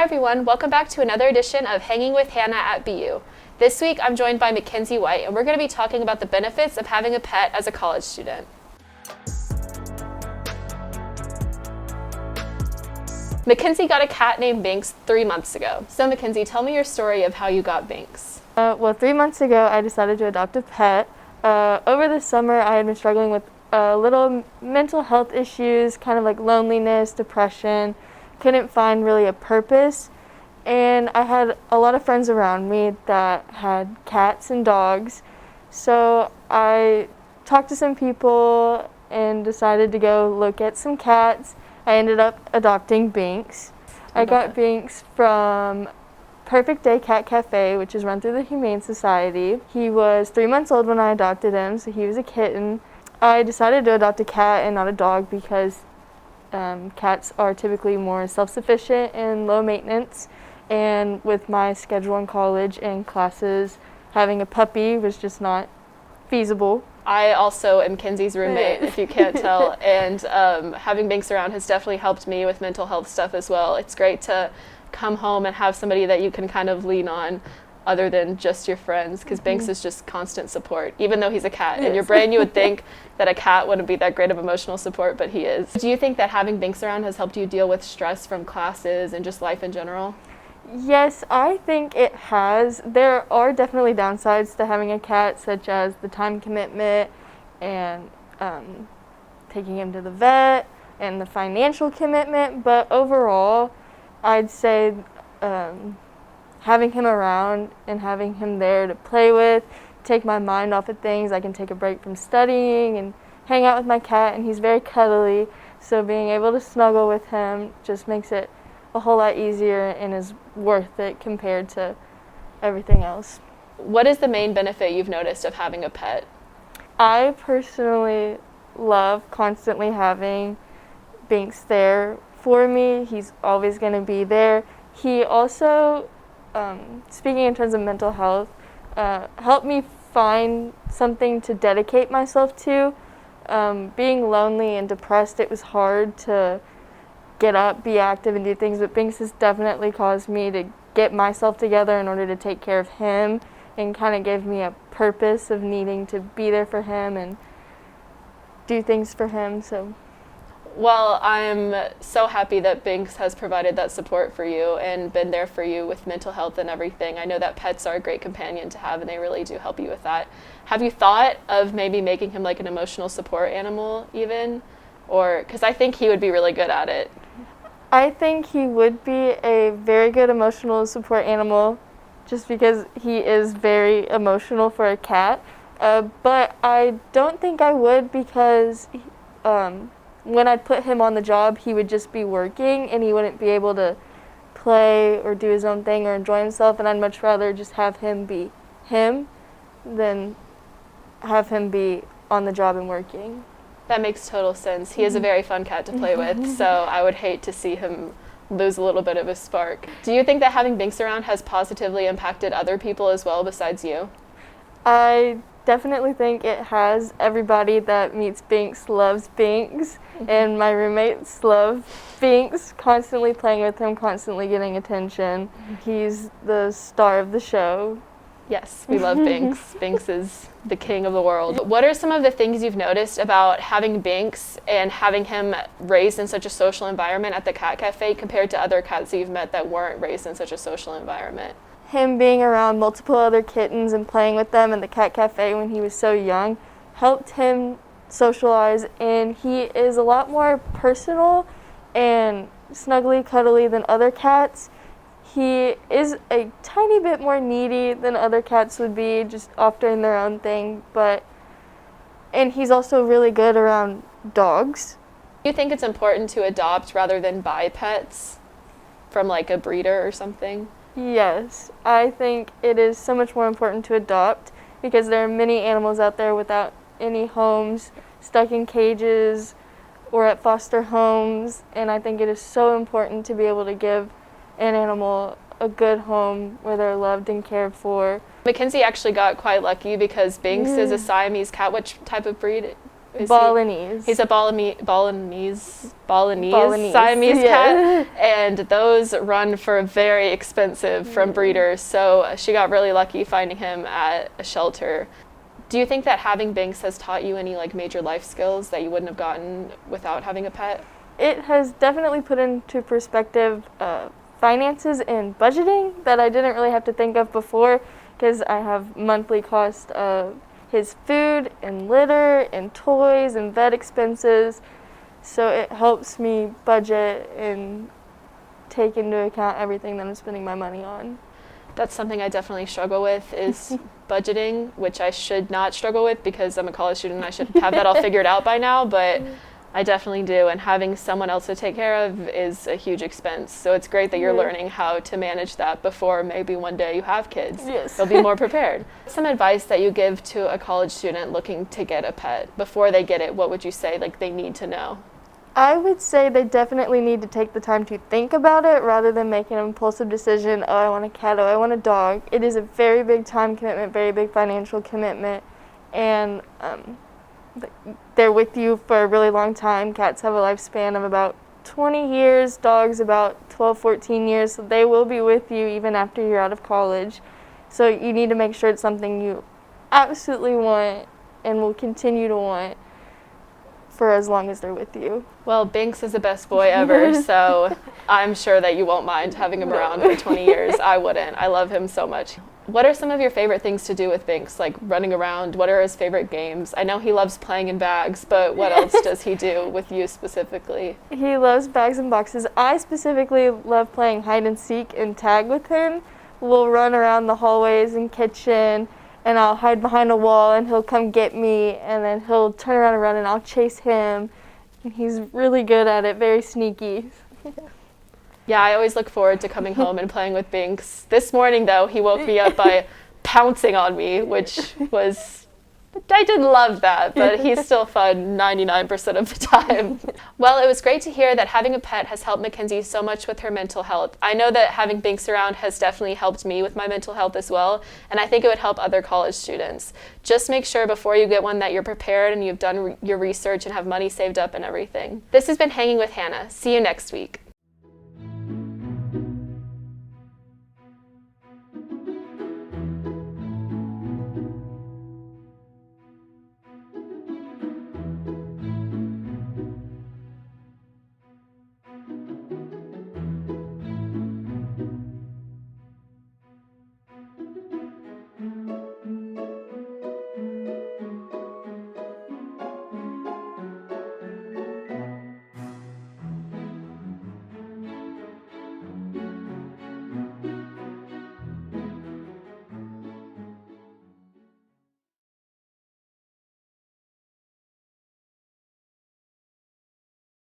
everyone, welcome back to another edition of Hanging with Hannah at BU. This week I'm joined by Makinzee White, and we're going to be talking about the benefits of having a pet as a college student. Mackenzie got a cat named Binx 3 months ago. So Mackenzie, tell me your story of how you got Binx. Well, 3 months ago I decided to adopt a pet. Over the summer I had been struggling with little mental health issues, kind of like loneliness, depression. Couldn't find really a purpose, and I had a lot of friends around me that had cats and dogs, so I talked to some people and decided to go look at some cats. I ended up adopting Binx. I got Binx from Perfect Day Cat Cafe, which is run through the Humane Society. He was 3 months old when I adopted him, so he was a kitten. I decided to adopt a cat and not a dog because cats are typically more self-sufficient and low maintenance, and with my schedule in college and classes, having a puppy was just not feasible. I also am Kenzie's roommate, if you can't tell, and having Binx around has definitely helped me with mental health stuff as well. It's great to come home and have somebody that you can kind of lean on other than just your friends, because Binx is just constant support, even though he's a cat. In your brain you would think that a cat wouldn't be that great of emotional support, but he is. Do you think that having Binx around has helped you deal with stress from classes and just life in general? Yes, I think it has. There are definitely downsides to having a cat, such as the time commitment and taking him to the vet and the financial commitment, but overall I'd say having him around and having him there to play with, take my mind off of things. I can take a break from studying and hang out with my cat, and he's very cuddly, so being able to snuggle with him just makes it a whole lot easier and is worth it compared to everything else. What is the main benefit you've noticed of having a pet? I personally love constantly having Binx there for me. He's always going to be there. He also, speaking in terms of mental health, helped me find something to dedicate myself to. Being lonely and depressed, it was hard to get up, be active, and do things, but Binx has definitely caused me to get myself together in order to take care of him, and kind of gave me a purpose of needing to be there for him and do things for him. So. Well, I'm so happy that Binx has provided that support for you and been there for you with mental health and everything. I know that pets are a great companion to have, and they really do help you with that. Have you thought of maybe making him like an emotional support animal even? Or, because I think he would be really good at it. I think he would be a very good emotional support animal, just because he is very emotional for a cat. But I don't think I would, because when I'd put him on the job, he would just be working and he wouldn't be able to play or do his own thing or enjoy himself, and I'd much rather just have him be him than have him be on the job and working. That makes total sense. He is a very fun cat to play with, so I would hate to see him lose a little bit of his spark. Do you think that having Binx around has positively impacted other people as well besides you? I definitely think it has. Everybody that meets Binx loves Binx, and my roommates love Binx, constantly playing with him, constantly getting attention. He's the star of the show. Yes, we love Binx. Binx is the king of the world. What are some of the things you've noticed about having Binx and having him raised in such a social environment at the cat cafe compared to other cats that you've met that weren't raised in such a social environment? Him being around multiple other kittens and playing with them in the cat cafe when he was so young helped him socialize, and he is a lot more personal and snuggly, cuddly than other cats. He is a tiny bit more needy than other cats would be, just off doing their own thing, and he's also really good around dogs. Do you think it's important to adopt rather than buy pets from like a breeder or something? Yes, I think it is so much more important to adopt, because there are many animals out there without any homes, stuck in cages or at foster homes, and I think it is so important to be able to give an animal a good home where they're loved and cared for. Mackenzie actually got quite lucky because Binx is a Siamese cat. Which type of breed Balinese. He's a Balinese Balinese, Siamese yeah. cat, and those run for very expensive from breeders. So she got really lucky finding him at a shelter. Do you think that having Binx has taught you any like major life skills that you wouldn't have gotten without having a pet? It has definitely put into perspective finances and budgeting that I didn't really have to think of before, because I have monthly cost of his food and litter and toys and vet expenses. So it helps me budget and take into account everything that I'm spending my money on. That's something I definitely struggle with, is budgeting, which I should not struggle with because I'm a college student and I should have that all figured out by now, but I definitely do, and having someone else to take care of is a huge expense. So it's great that you're learning how to manage that before maybe one day you have kids. Yes. You'll be more prepared. Some advice that you give to a college student looking to get a pet. Before they get it, what would you say like they need to know? I would say they definitely need to take the time to think about it rather than making an impulsive decision, oh, I want a cat, oh, I want a dog. It is a very big time commitment, very big financial commitment, and they're with you for a really long time. Cats have a lifespan of about 20 years, dogs about 12, 14 years, so they will be with you even after you're out of college. So you need to make sure it's something you absolutely want and will continue to want for as long as they're with you. Well, Binx is the best boy ever, so I'm sure that you won't mind having him around for 20 years. I wouldn't. I love him so much. What are some of your favorite things to do with Binx, like running around? What are his favorite games? I know he loves playing in bags, but what else does he do with you specifically? He loves bags and boxes. I specifically love playing hide and seek and tag with him. We'll run around the hallways and kitchen, and I'll hide behind a wall and he'll come get me, and then he'll turn around and run and I'll chase him. And he's really good at it, very sneaky. Yeah, I always look forward to coming home and playing with Binx. This morning, though, he woke me up by pouncing on me, which was, I did love that, but he's still fun 99% of the time. Well, it was great to hear that having a pet has helped Mackenzie so much with her mental health. I know that having Binx around has definitely helped me with my mental health as well, and I think it would help other college students. Just make sure before you get one that you're prepared and you've done your research and have money saved up and everything. This has been Hanging with Hannah. See you next week.